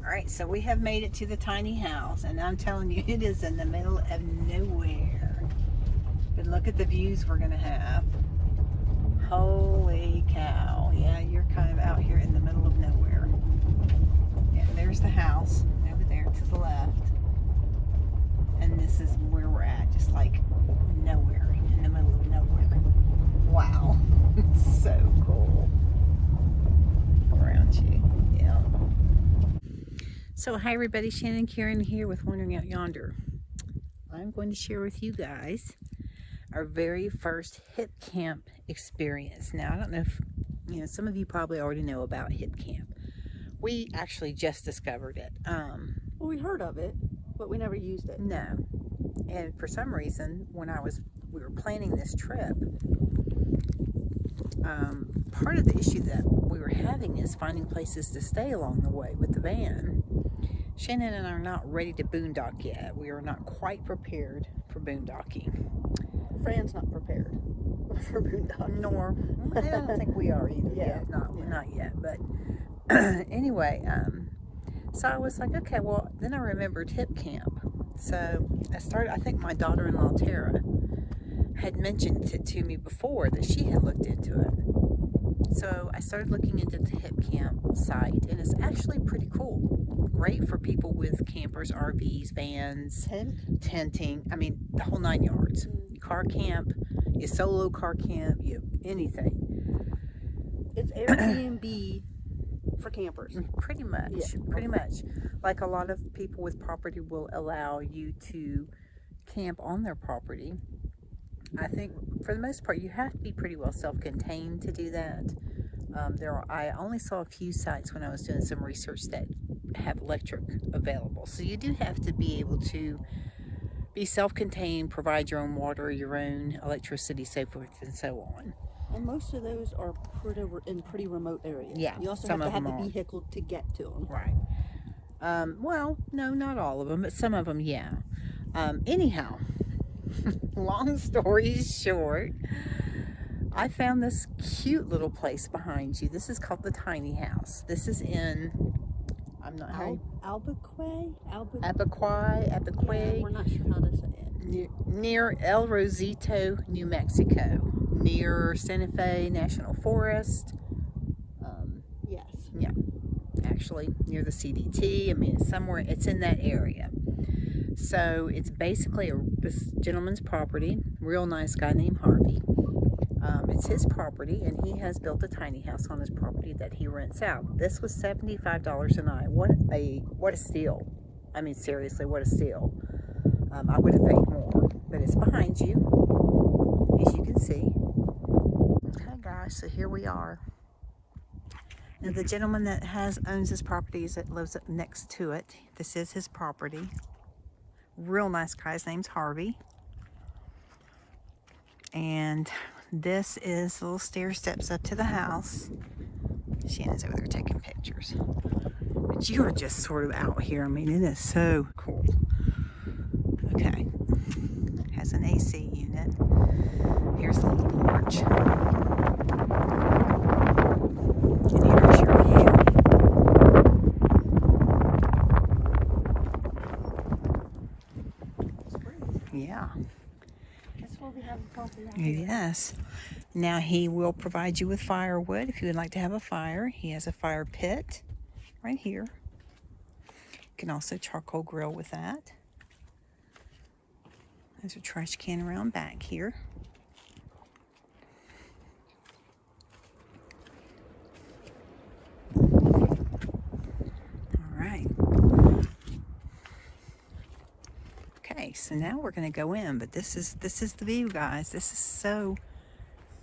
Alright, so we have made it to the tiny house, and I'm telling you, it is in the middle of nowhere. But look at the views we're going to have. Holy cow. Yeah, you're kind of out here in the middle of nowhere. Yeah, there's the house over there to the left. And this is where we're at, just like nowhere, in the middle of nowhere. Wow. It's so cool. Around you. Yeah. So hi everybody, Shannon Karen here with Wandering Out Yonder. I'm going to share with you guys our very first HIPCAMP experience. Now, I don't know if, some of you probably already know about HIPCAMP. We actually just discovered it. Well, we heard of it, but we never used it. No. And for some reason, when we were planning this trip, part of the issue that we were having is finding places to stay along the way with the van. Shannon and I are not ready to boondock yet. We are not quite prepared for boondocking. Fran's not prepared for boondocking. Nor, I don't think we are either yet. Not yet. But anyway, so I was like, okay, well, then I remembered HIPCAMP. So I think my daughter-in-law, Tara, had mentioned it to me before that she had looked into it. So I started looking into the HIPCAMP site, and it's actually pretty cool. Great for people with campers, RVs, vans, tenting. I mean, the whole 9 yards. You car camp, you solo car camp, you anything. It's Airbnb for campers. Pretty much. Yeah. Pretty much. Like a lot of people with property will allow you to camp on their property. I think for the most part you have to be pretty well self-contained to do that. I only saw a few sites when I was doing some research that have electric available. So you do have to be able to be self-contained, provide your own water, your own electricity, so forth and so on. And most of those are in pretty remote areas. Yeah, you also some have to have them the vehicle to get to them. Right. Well, no, not all of them, but some of them, yeah. Anyhow, long story short, I found this cute little place behind you. This is called the Tiny House. This is in, Abiquiu? Abiquiu. We're not sure how to say it. Near El Rosito, New Mexico, near Santa Fe National Forest. Yes. Yeah, actually near the CDT. I mean, it's in that area. So it's basically this gentleman's property. Real nice guy named Harvey. It's his property, and he has built a tiny house on his property that he rents out. This was $75 a night. What a steal! I mean, seriously, what a steal! I would have paid more, but it's behind you, as you can see. Okay, guys, so here we are. Now, the gentleman that owns this property that lives up next to it. This is his property. Real nice guy. His name's Harvey. And this is the little stair steps up to the house. Shannon's over there taking pictures. But you are just sort of out here. I mean, it is so cool. Okay. Has an AC unit. Here's the little porch. And here's your view. Yeah. We have coffee. Yes. Now he will provide you with firewood if you would like to have a fire. He has a fire pit right here. You can also charcoal grill with that. There's a trash can around back here. All right. Okay, so now we're going to go in, but this is the view, guys. This is so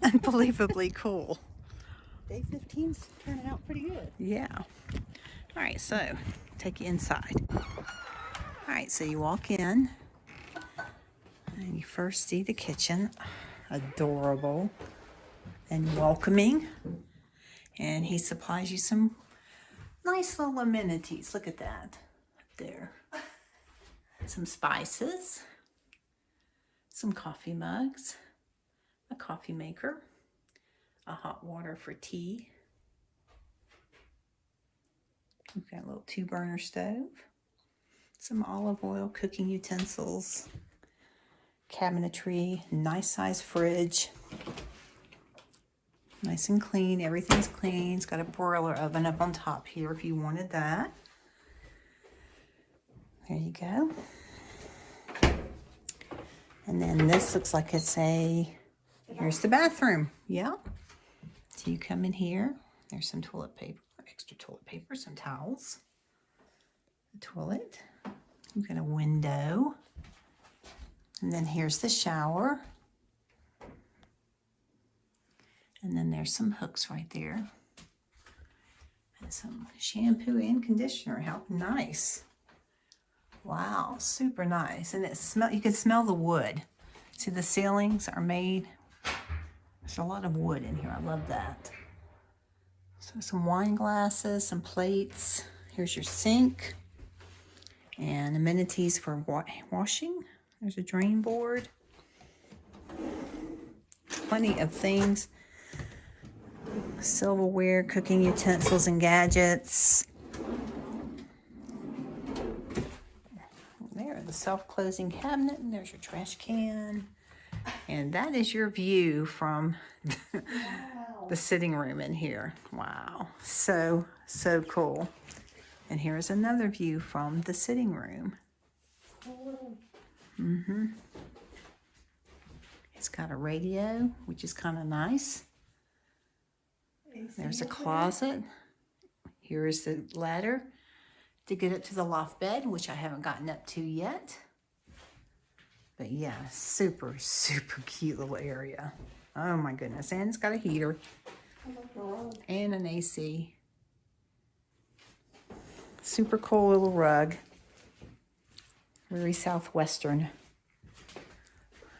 unbelievably cool. Day 15's turning out pretty good. Yeah. All right, so take you inside. All right, so you walk in, and you first see the kitchen. Adorable and welcoming. And he supplies you some nice little amenities. Look at that there. Some spices, some coffee mugs, a coffee maker, a hot water for tea, We've got a little 2-burner stove, some olive oil, cooking utensils, cabinetry, nice size fridge. Nice and clean. Everything's clean. It's got a broiler oven up on top here if you wanted that. There you go. And then this looks like it's here's the bathroom. Yeah. So you come in here. There's some toilet paper, extra toilet paper, some towels. The toilet. You've got a window. And then here's the shower. And then there's some hooks right there. And some shampoo and conditioner. How nice. Wow, super nice. And you can smell the wood. See, the ceilings are made. There's a lot of wood in here. I love that. So some wine glasses, some plates. Here's your sink. And amenities for washing. There's a drain board. Plenty of things. Silverware, cooking utensils and gadgets. There, the self-closing cabinet, and there's your trash can. And that is your view from the sitting room in here. Wow, so cool. And here's another view from the sitting room. It's got a radio, which is kind of nice. There's a closet. Here is the ladder to get up to the loft bed, which I haven't gotten up to yet. But yeah, super cute little area. Oh my goodness. And it's got a heater and an AC. Super cool little rug. Very southwestern.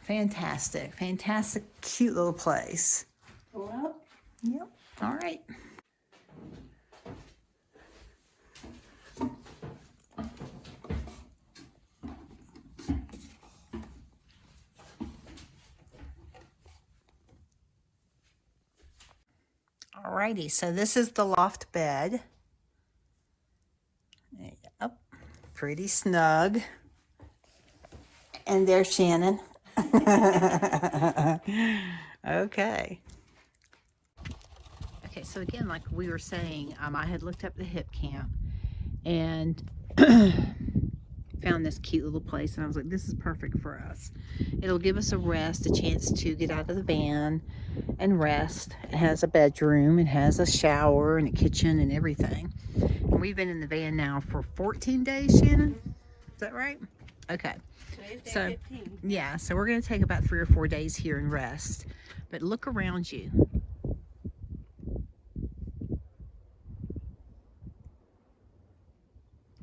Fantastic, cute little place. Yep. All right. Alrighty, so this is the loft bed. Yep, pretty snug. And there's Shannon. Okay. Okay, so again, like we were saying, I had looked up the HIPCAMP and found this cute little place, and I was like, this is perfect for us. It'll give us a rest, a chance to get out of the van and rest. It has a bedroom, it has a shower and a kitchen and everything. And we've been in the van now for 14 days, Shannon? Is that right? Okay. So, yeah, so we're going to take about 3 or 4 days here and rest. But look around you.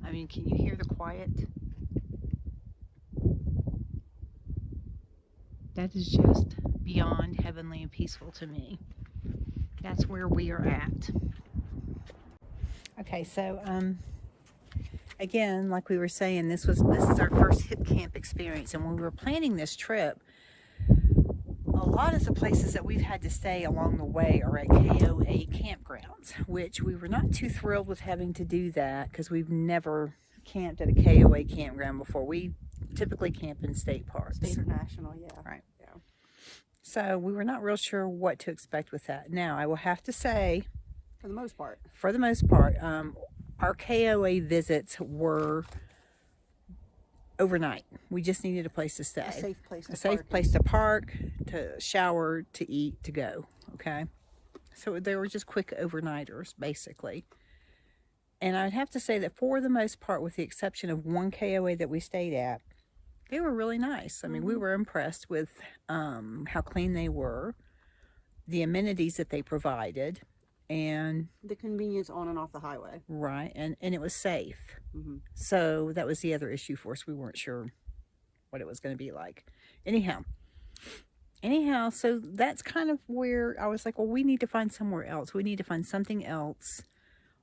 I mean, can you hear the quiet? That is just beyond heavenly and peaceful to me. That's where we are at. Okay, so again, like we were saying, this is our first HIPCAMP experience, and when we were planning this trip, a lot of the places that we've had to stay along the way are at KOA campgrounds, which we were not too thrilled with having to do that because we've never camped at a KOA campground before. We typically camp in state parks. State or national, yeah. Right. Yeah. So we were not real sure what to expect with that. Now, I will have to say, For the most part, our KOA visits were overnight. We just needed a place to stay. a safe place to A safe park. place to park, to shower, to eat, to go. Okay? So they were just quick overnighters, basically. And I'd have to say that for the most part, with the exception of one KOA that we stayed at, they were really nice. I mean, we were impressed with how clean they were, the amenities that they provided, and The convenience on and off the highway. right, and it was safe. Mm-hmm. So that was the other issue for us. We weren't sure what it was going to be like. Anyhow, so that's kind of where I was like, well, we need to find somewhere else. We need to find something else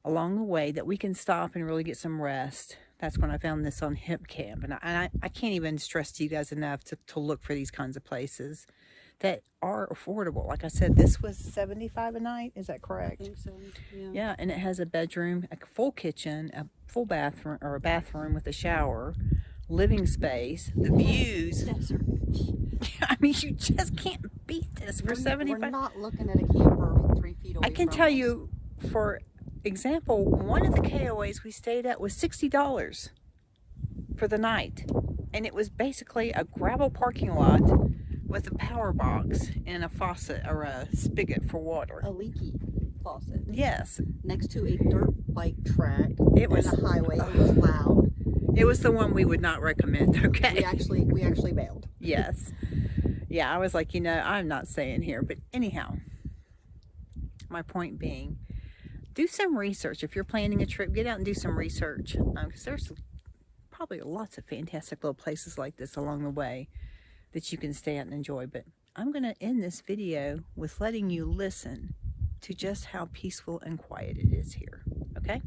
along the way that we can stop and really get some rest. That's when I found this on HIPCAMP. And I can't even stress to you guys enough to look for these kinds of places. that are affordable. Like I said, this was $75 a night. Is that I correct? think so. Yeah. Yeah, and it has a bedroom, a full kitchen, a full bathroom, or a bathroom with a shower, living space, the views. Desert. I mean, you just can't beat this for We're 75. not looking at a camper 3 feet away I can from tell us. you, for example, one of the KOAs we stayed at was $60 for the night. And it was basically a gravel parking lot with a power box and a faucet or a spigot for water. A leaky faucet. Yes. Next to a dirt bike track It was and a highway. It was loud. It was the one we would not recommend, okay? We actually bailed. Yes. Yeah, I was like, I'm not staying here. But anyhow, my point being, do some research. If you're planning a trip, get out and do some research. Because there's probably lots of fantastic little places like this along the way that you can stay out and enjoy. But I'm going to end this video with letting you listen to just how peaceful and quiet it is here, okay?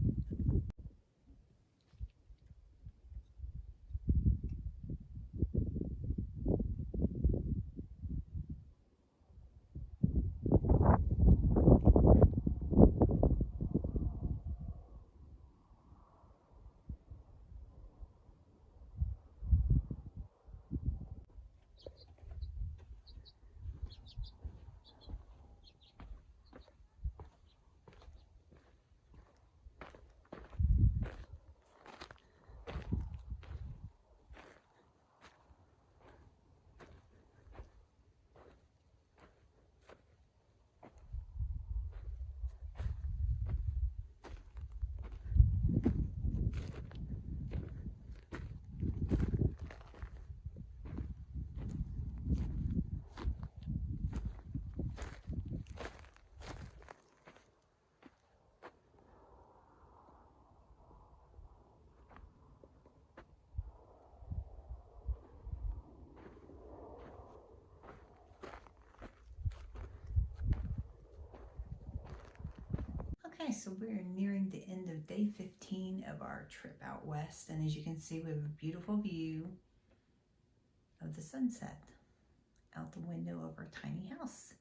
Okay, so we're nearing the end of day 15 of our trip out west, and as you can see, we have a beautiful view of the sunset out the window of our tiny house.